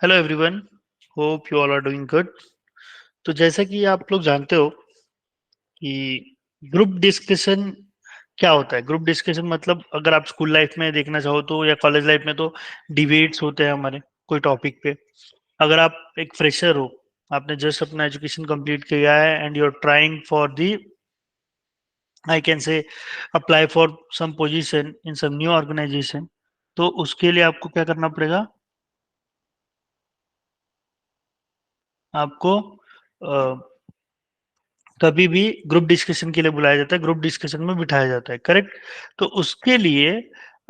Hello everyone, hope you all are doing good. तो जैसा कि आप लोग जानते हो कि ग्रुप डिस्कशन क्या होता है। ग्रुप डिस्कशन मतलब अगर आप स्कूल लाइफ में देखना चाहो तो या कॉलेज लाइफ में तो डिबेट्स होते हैं हमारे कोई टॉपिक पे। अगर आप एक फ्रेशर हो, आपने जस्ट अपना एजुकेशन कंप्लीट किया है and you are trying for the I can say apply for some position in some new organization, तो उसके लिए आपको क्या करना पड़ेगा? आपको कभी भी ग्रुप डिस्कशन के लिए बुलाया जाता है, ग्रुप डिस्कशन में बिठाया जाता है, करेक्ट। तो उसके लिए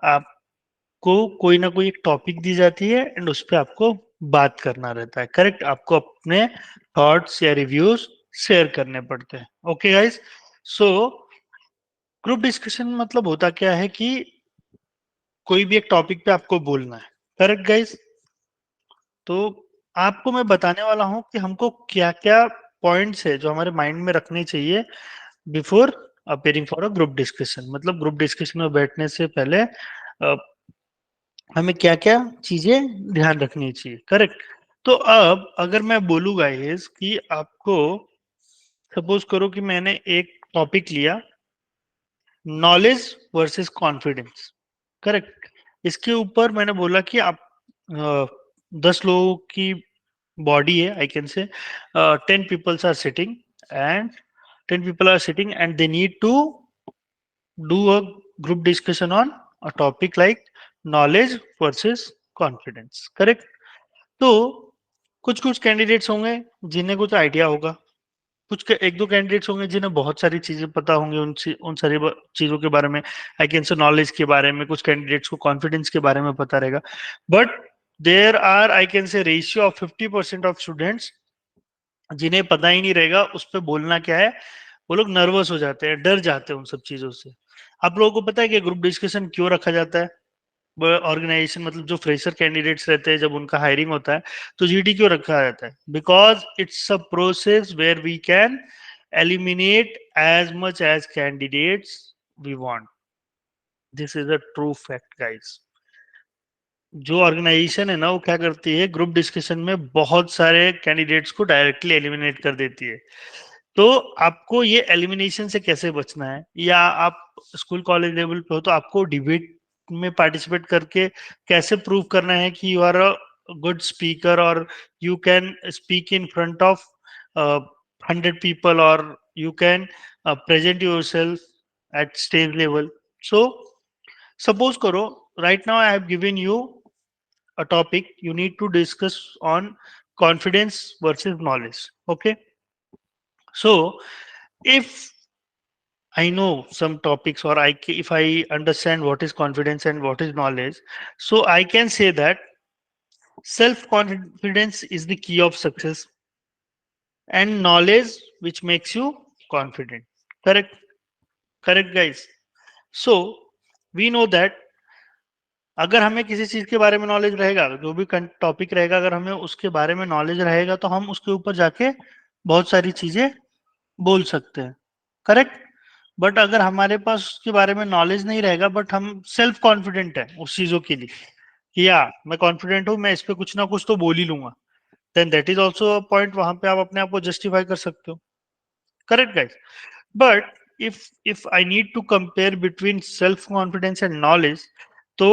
आपको कोई ना कोई एक टॉपिक दी जाती है एंड उस पर आपको बात करना रहता है, करेक्ट। आपको अपने थॉट्स या रिव्यूज शेयर करने पड़ते हैं। Okay guys, so group discussion मतलब होता क्या है कि कोई भी एक टॉपिक पे आपको बोलना है, करेक्ट गाइस। तो आपको मैं बताने वाला हूं कि हमको क्या क्या पॉइंट्स है जो हमारे माइंड में रखने चाहिए before appearing for a group discussion. मतलब ग्रुप डिस्कशन में बैठने से पहले हमें क्या क्या चीजें ध्यान रखनी चाहिए, करेक्ट। तो अब अगर मैं बोलूंगा गाइस कि आपको सपोज करो कि मैंने एक टॉपिक लिया, नॉलेज वर्सेस कॉन्फिडेंस, करेक्ट। इसके ऊपर मैंने बोला कि आप 10 लोगों की बॉडी है, आई can say 10 peoples are sitting and 10 people are sitting and they need to do a group discussion on a topic like knowledge versus confidence, correct। तो कुछ कुछ कैंडिडेट्स होंगे जिन्हें कुछ आइडिया होगा, एक दो कैंडिडेट्स होंगे जिन्हें बहुत सारी चीजें पता होंगी उन सारी चीजों के बारे में, आई कैन से नॉलेज के बारे में। कुछ कैंडिडेट्स को कॉन्फिडेंस के बारे में पता रहेगा, but there are I can say ratio of 50% of students जिन्हें पता ही नहीं रहेगा उस पर बोलना क्या है। वो लोग नर्वस हो जाते हैं, डर जाते हैं उन सब चीजों से। आप लोगों को पता है कि ग्रुप डिस्कशन क्यों रखा जाता है? ऑर्गेनाइजेशन मतलब जो फ्रेशर कैंडिडेट्स रहते हैं जब उनका हायरिंग होता है तो जीडी क्यों रखा जाता है? Because it's a process where we can eliminate as much as candidates we want. This is a true fact guys. जो ऑर्गेनाइजेशन है ना वो क्या करती है, ग्रुप डिस्कशन में बहुत सारे कैंडिडेट्स को डायरेक्टली एलिमिनेट कर देती है। तो आपको ये एलिमिनेशन से कैसे बचना है, या आप स्कूल कॉलेज लेवल पे हो तो आपको डिबेट में पार्टिसिपेट करके कैसे प्रूव करना है कि you are a good speaker और you can speak in front of 100 people और you can present yourself at stage level. So suppose करो right now I have given you a topic you need to discuss on confidence versus knowledge, okay। So if I know some topics or if I understand what is confidence and what is knowledge, so I can say that self confidence is the key of success and knowledge which makes you confident, correct? Correct guys। So we know that अगर हमें किसी चीज के बारे में knowledge रहेगा, जो भी टॉपिक रहेगा, अगर हमें उसके बारे में नॉलेज रहेगा तो हम उसके ऊपर जाके बहुत सारी चीजें बोल सकते हैं, करेक्ट। बट अगर हमारे पास उसके बारे में नॉलेज नहीं रहेगा बट हम सेल्फ कॉन्फिडेंट है उस चीजों के लिए कि या मैं कॉन्फिडेंट हूं, मैं इस पे कुछ ना कुछ तो बोल ही लूंगा, then that is also a point, वहां पे आप अपने आप को जस्टिफाई कर सकते हो, correct guys. But if I need to compare between self confidence and knowledge, so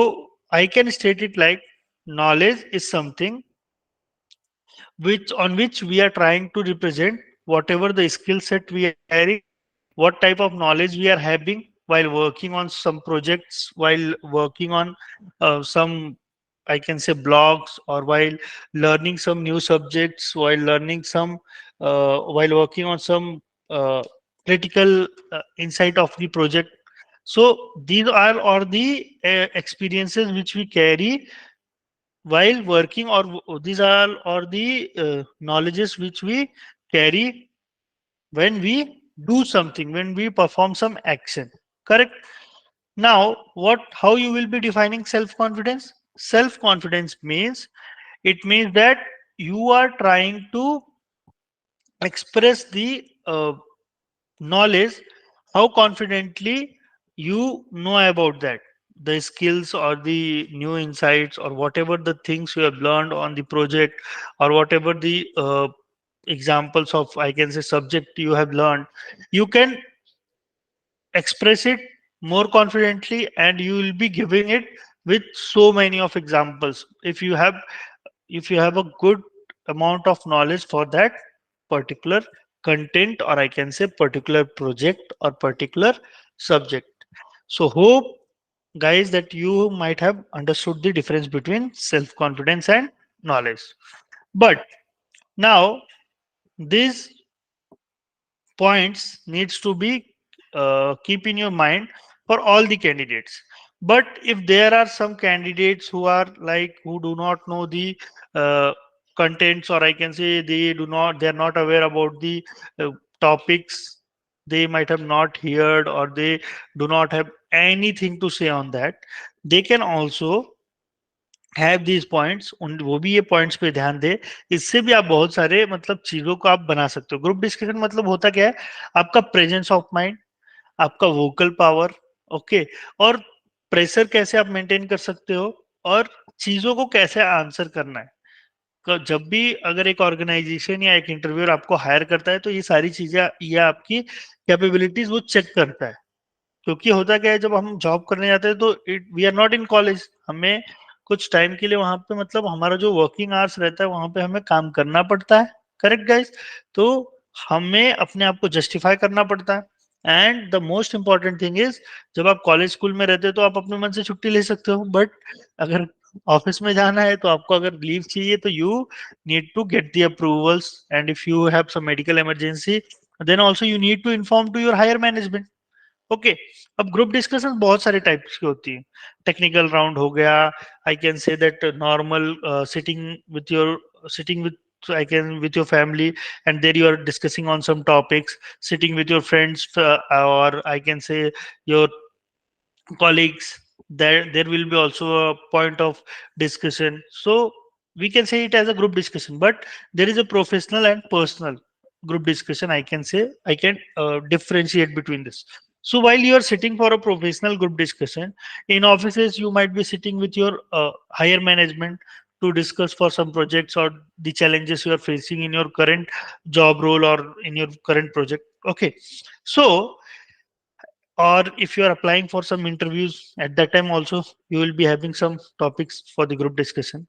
I can state it like knowledge is something which on which we are trying to represent whatever the skill set we are carrying, what type of knowledge we are having while working on some projects, while working on some, I can say, blogs, or while learning some new subjects, while learning some while working on some critical insight of the project. So these are all the experiences which we carry while working, or these are all the knowledges which we carry when we do something, when we perform some action, correct? Now what, how you will be defining self confidence? Self confidence means, it means that you are trying to express the knowledge, how confidently you know about that, the skills or the new insights or whatever the things you have learned on the project, or whatever the examples of, I can say, subject you have learned, you can express it more confidently, and you will be giving it with so many of examples if you have a good amount of knowledge for that particular content, or I can say particular project or particular subject. So hope, guys, that you might have understood the difference between self confidence and knowledge. But now these points needs to be keep in your mind for all the candidates. But if there are some candidates who are like, who do not know the uh, contents, or I can say they are not aware about the uh, topics, they might have not heard, or they do not have anything to say on that, they can also have these points, उन वो भी ये points पे ध्यान दे। इससे भी आप बहुत सारे मतलब चीजों को आप बना सकते हो। ग्रुप डिस्कशन मतलब होता क्या है, आपका प्रेजेंस ऑफ माइंड, आपका वोकल पावर, ओके, और प्रेशर कैसे आप मेंटेन कर सकते हो, और चीजों को कैसे आंसर करना है। जब भी अगर एक ऑर्गेनाइजेशन या एक इंटरव्यूअर आपको हायर करता है, तो ये सारी चीजें या आपकी कैपेबिलिटीज वो चेक करता है। क्योंकि होता क्या है, जब हम जॉब करने जाते हैं तो we are not in college, हमें कुछ टाइम के लिए वहां पे मतलब हमारा जो वर्किंग आवर्स रहता है वहां पे हमें काम करना पड़ता है। Correct guys? तो हमें अपने आप को जस्टिफाई करना पड़ता है। And the most important thing is, जब आप कॉलेज स्कूल में रहते हो तो आप अपने मन से छुट्टी ले सकते हो, बट अगर ऑफिस में जाना है तो आपको अगर लीव चाहिए तो you need to get the approvals, and if you have some medical emergency then also you need to inform to your higher management. Okay. अब ग्रुप डिस्कशन बहुत सारे टाइप्स की होती है। टेक्निकल राउंड हो गया, आई can say that normal sitting with I can with your family, and there you are discussing on some topics, sitting with your friends, or I can say your colleagues. There will be also a point of discussion, so we can say it as a group discussion. But there is a professional and personal group discussion, I can say. I can differentiate between this. So while you are sitting for a professional group discussion in offices, you might be sitting with your higher management to discuss for some projects or the challenges you are facing in your current job role or in your current project. Okay. So, or if you are applying for some interviews, at that time also you will be having some topics for the group discussion.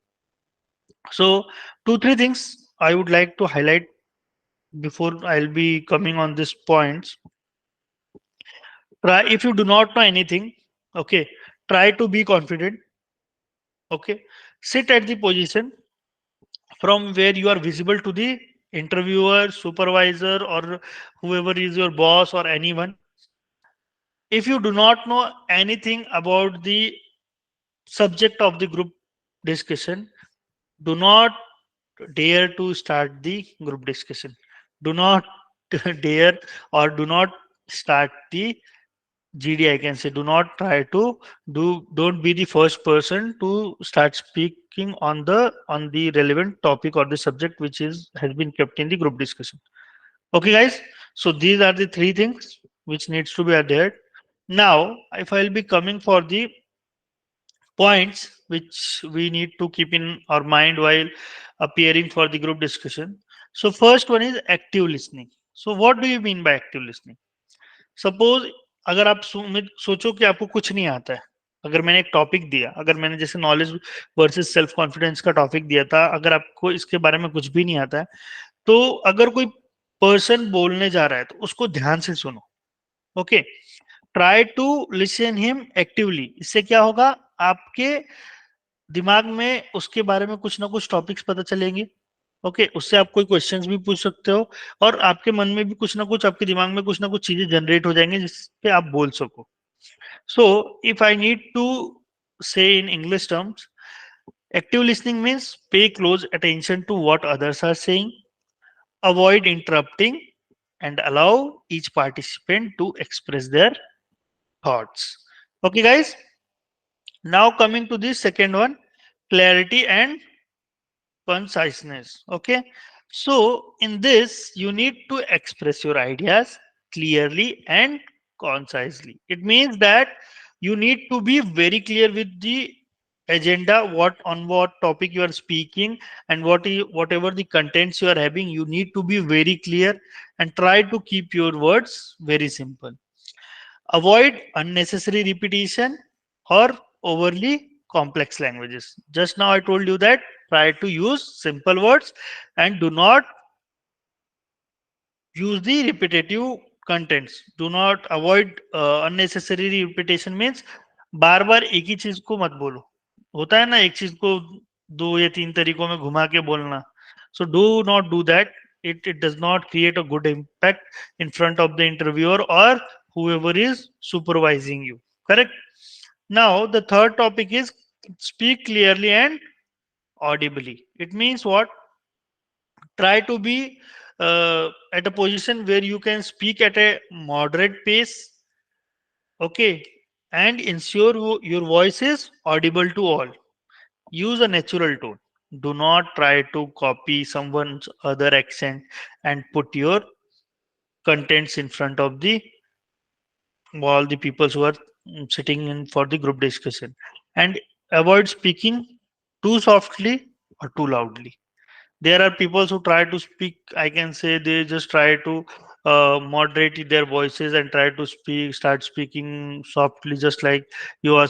So two three things I would like to highlight before I'll be coming on these points. Try, if you do not know anything, okay, try to be confident. Okay, sit at the position from where you are visible to the interviewer, supervisor, or whoever is your boss or anyone. If you do not know anything about the subject of the group discussion, do not dare to start the group discussion. Do not dare, or do not start the GD, I can say. Do not try to don't be the first person to start speaking on the relevant topic or the subject which is has been kept in the group discussion. Okay, guys. So these are the three things which needs to be adhered. Now, if I'll be coming for the points which we need to keep in our mind while appearing for the group discussion. So first one is active listening. So what do you mean by active listening? Suppose अगर आप सोचो कि आपको कुछ नहीं आता है, अगर मैंने एक टॉपिक दिया, अगर मैंने जैसे नॉलेज वर्सेस सेल्फ कॉन्फिडेंस का टॉपिक दिया था, अगर आपको इसके बारे में कुछ भी नहीं आता है, तो अगर कोई पर्सन बोलने जा रहा है तो उसको ध्यान से सुनो। Okay, try to listen him actively. इससे क्या होगा, आपके दिमाग में उसके बारे में कुछ ना कुछ टॉपिक्स पता चलेंगे। ओके, उससे आप कोई क्वेश्चंस भी पूछ सकते हो, और आपके मन में भी कुछ ना कुछ, आपके दिमाग में कुछ ना कुछ चीजें जनरेट हो जाएंगी जिस पे आप बोल सको। So if I need to say in English terms, active listening means pay close attention to what others are saying, avoid interrupting, and allow each participant to express their thoughts. Okay, guys. Now coming to the second one, clarity and conciseness. Okay, so in this you need to express your ideas clearly and concisely. It means that You need to be very clear with the agenda, what topic you are speaking, and whatever the contents you are having. You need to be very clear and try to keep your words very simple. Avoid unnecessary repetition or overly complex languages. Just now I told you that try to use simple words and do not use the repetitive contents. Do not avoid unnecessary repetition means बार बार एक ही चीज को मत बोलो. होता है ना एक चीज को दो या तीन तरीकों में घुमा के बोलना. So do not do that. It does not create a good impact in front of the interviewer or whoever is supervising you. Correct? Now the third topic is speak clearly and audibly. It means what? Try to be at a position where you can speak at a moderate pace, okay, and ensure your voice is audible to all. Use a natural tone. Do not try to copy someone's other accent and put your contents in front of the all the people who are sitting in for the group discussion, and avoid speaking too softly or too loudly. There are people who try to speak, I can say they just try to moderate their voices and try to start speaking softly, just like you are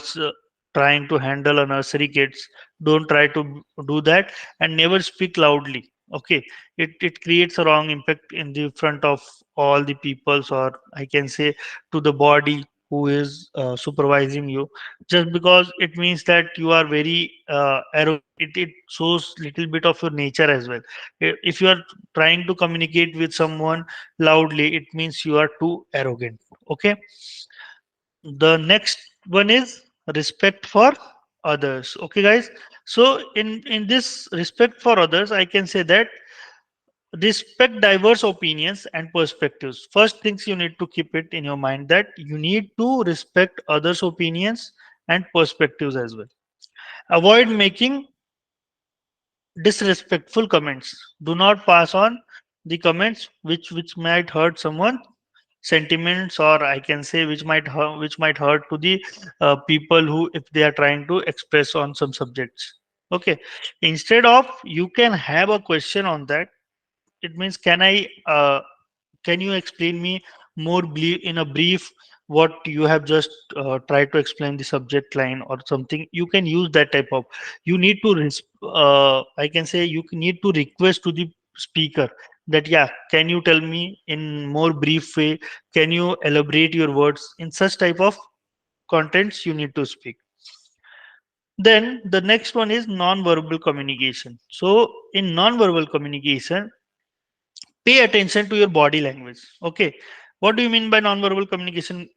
trying to handle a nursery kids. Don't try to do that, and never speak loudly. Okay, it creates a wrong impact in the front of all the peoples, or I can say to the body who is supervising you. Just because it means that you are very arrogant, it shows little bit of your nature as well. If you are trying to communicate with someone loudly, it means you are too arrogant. Okay, the next one is respect for others. Okay guys, so in this respect for others, I can say that respect diverse opinions and perspectives. First things you need to keep it in your mind that you need to respect others opinions and perspectives as well. Avoid making disrespectful comments. Do not pass on the comments which might hurt someone sentiments, or I can say which might hurt to the people who, if they are trying to express on some subjects. Okay, instead of, you can have a question on that. It means, can you explain me more in a brief what you have just tried to explain the subject line or something. You can use that type of, you need to I can say you need to request to the speaker that, yeah, can you tell me in more brief way, can you elaborate your words, in such type of contents you need to speak. Then the next one is non-verbal communication. So in non-verbal communication, pay attention to your body language. Okay, what do you mean by non-verbal communication?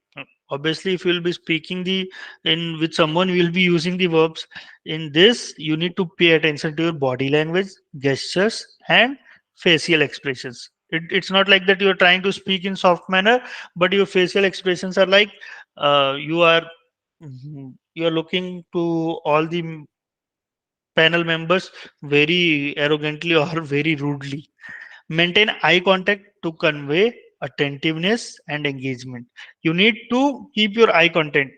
Obviously, if you will be speaking the in with someone, you will be using the verbs. In this, you need to pay attention to your body language, gestures, and facial expressions. It's not like that you are trying to speak in soft manner, but your facial expressions are like you are you are looking to all the panel members very arrogantly or very rudely. Maintain eye contact to convey attentiveness and engagement. You need to keep your eye contact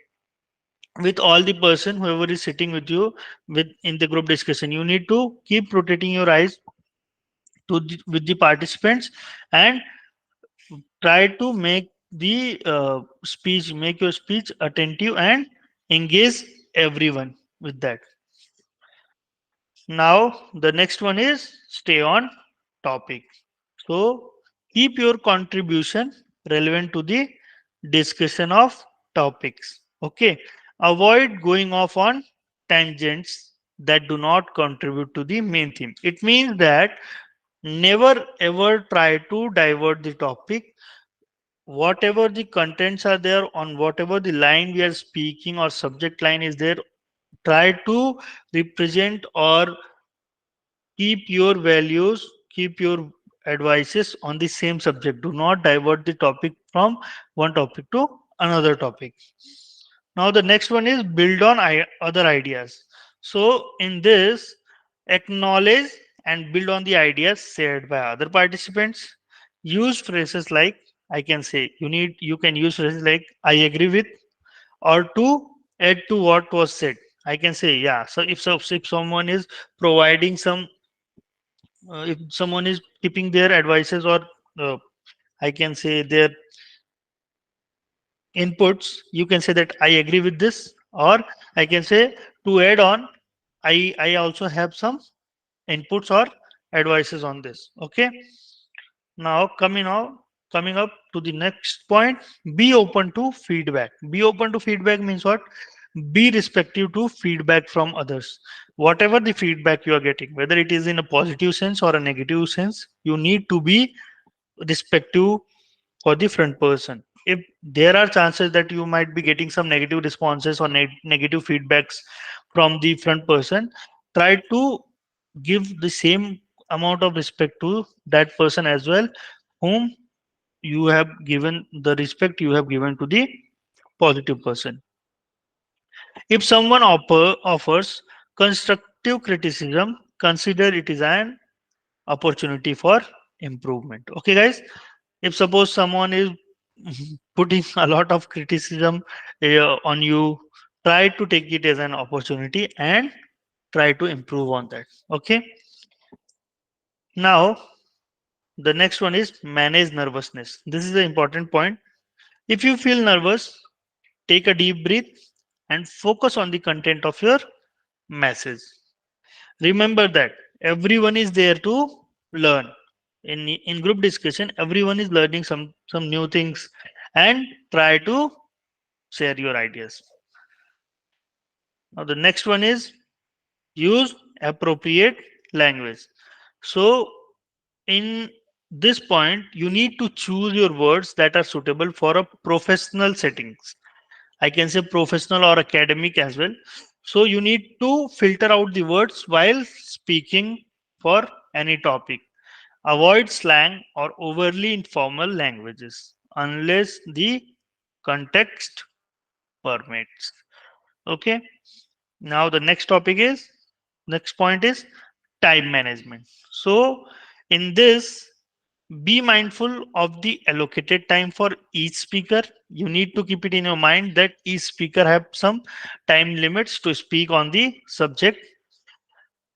with all the person whoever is sitting with you with in the group discussion. You need to keep rotating your eyes with the participants, and try to make your speech attentive and engage everyone with that. Now, the next one is stay on topic. So, keep your contribution relevant to the discussion of topics. Okay. Avoid going off on tangents that do not contribute to the main theme. It means that never ever try to divert the topic. Whatever the contents are there, on whatever the line we are speaking or subject line is there, try to represent or keep your values, keep your advices on the same subject. Do not divert the topic from one topic to another topic. Now the next one is build on other ideas. So in this, acknowledge and build on the ideas shared by other participants. Use phrases like, I can say, you can use phrases like I agree with, or to add to what was said. I can say, yeah. So if someone is providing some, if someone is keeping their advices or uh, I can say their inputs, you can say that I agree with this, or I can say to add on, I also have some inputs or advices on this. Okay. Now coming up to the next point, be open to feedback. Be open to feedback means what? Be respective to feedback from others. Whatever the feedback you are getting, whether it is in a positive sense or a negative sense, you need to be respective for the front person. If there are chances that you might be getting some negative responses or negative feedbacks from the front person, try to give the same amount of respect to that person as well, whom you have given the respect you have given to the positive person. If someone offers constructive criticism, consider it is an opportunity for improvement. Okay, guys. If suppose someone is putting a lot of criticism on you, try to take it as an opportunity and try to improve on that. Okay. Now the next one is manage nervousness. This is an important point. If you feel nervous, take a deep breath and focus on the content of your message. Remember that everyone is there to learn. In group discussion, everyone is learning some new things, and try to share your ideas. Now the next one is use appropriate language. So in this point, you need to choose your words that are suitable for a professional settings. I can say professional or academic as well. So you need to filter out the words while speaking for any topic. Avoid slang or overly informal languages unless the context permits. Okay. Now the next point is time management. So in this, be mindful of the allocated time for each speaker. You need to keep it in your mind that each speaker have some time limits to speak on the subject,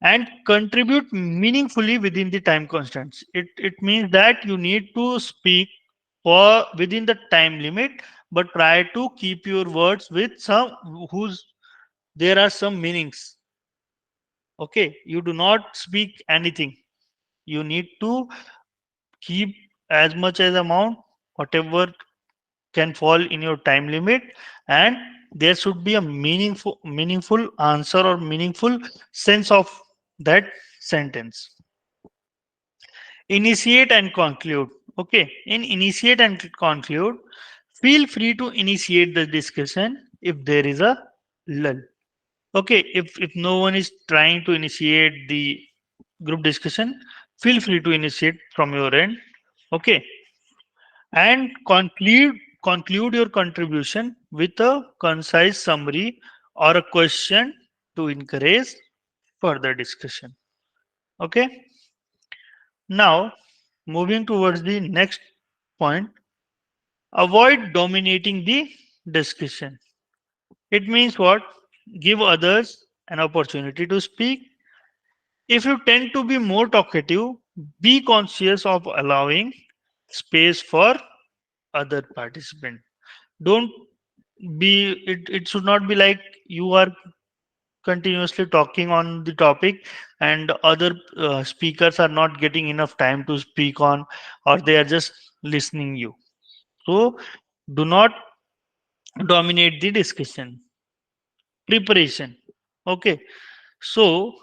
and contribute meaningfully within the time constraints. It means that you need to speak for within the time limit, but try to keep your words with some whose there are some meanings. Okay, you do not speak anything. You need to keep as much as amount whatever can fall in your time limit, and there should be a meaningful answer or meaningful sense of that sentence. Initiate and conclude. Okay, in initiate and conclude, feel free to initiate the discussion if there is a lull. Okay, if no one is trying to initiate the group discussion, feel free to initiate from your end. Okay, and conclude your contribution with a concise summary or a question to encourage further discussion. Okay. Now moving towards the next point, avoid dominating the discussion. It means what? Give others an opportunity to speak. If you tend to be more talkative, be conscious of allowing space for other participants. Don't it should not be like you are continuously talking on the topic and other speakers are not getting enough time to speak on, or they are just listening you. So do not dominate the discussion. Preparation. Okay. So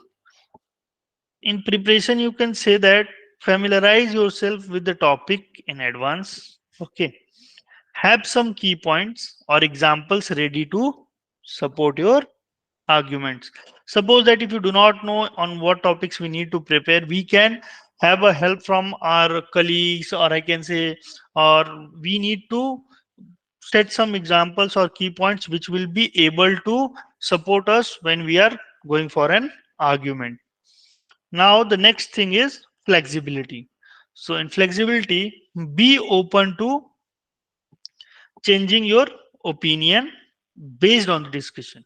in preparation, you can say that familiarize yourself with the topic in advance. Okay. Have some key points or examples ready to support your arguments. Suppose that if you do not know on what topics we need to prepare, we can have a help from our colleagues, or I can say, or we need to set some examples or key points which will be able to support us when we are going for an argument. Now the next thing is flexibility. So in flexibility, be open to changing your opinion based on the discussion.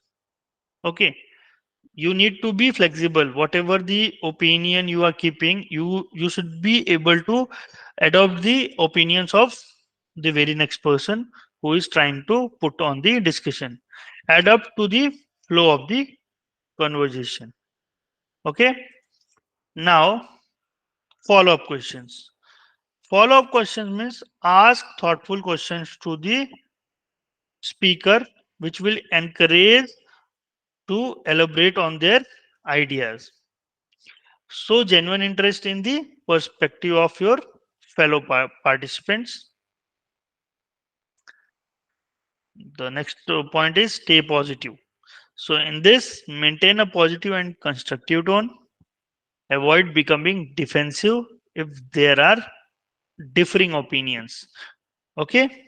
Okay, you need to be flexible. Whatever the opinion you are keeping, you should be able to adopt the opinions of the very next person who is trying to put on the discussion. Adapt to the flow of the conversation. Okay, now follow up questions. Follow up questions means ask thoughtful questions to the speaker, which will encourage to elaborate on their ideas. So genuine interest in the perspective of your fellow participants. The next point is stay positive. So in this, maintain a positive and constructive tone. Avoid becoming defensive if there are differing opinions. Okay,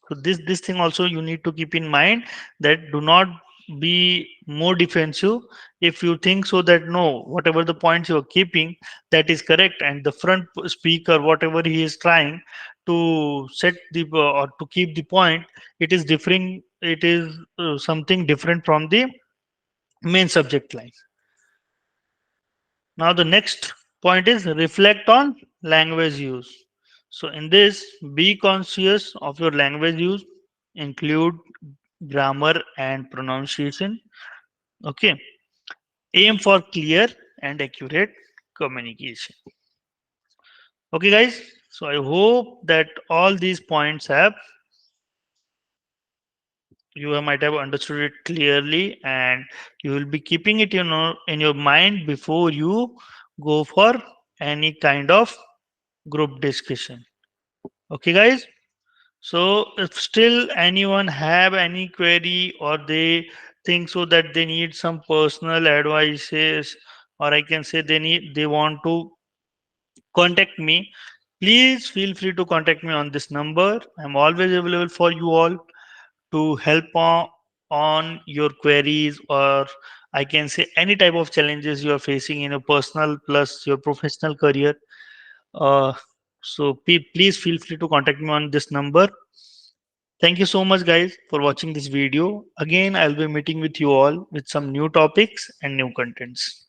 so this thing also you need to keep in mind, that do not be more defensive if you think so that no, whatever the points you are keeping, that is correct, and the front speaker whatever he is trying to set the or to keep the point, it is differing, it is something different from the main subject line. Now the next point is reflect on language use. So in this, be conscious of your language use, include grammar and pronunciation. Okay. Aim for clear and accurate communication. Okay, guys. So I hope that all these points have might have understood it clearly, and you will be keeping it in your mind before you go for any kind of group discussion. Okay, guys. So if still anyone have any query, or they think so that they need some personal advices, or I can say they want to contact me, please feel free to contact me on this number. I'm always available for you all to help on your queries, or I can say any type of challenges you are facing in your personal plus your professional career. Uh, so please feel free to contact me on this number. Thank you so much, guys, for watching this video. Again, I'll be meeting with you all with some new topics and new contents.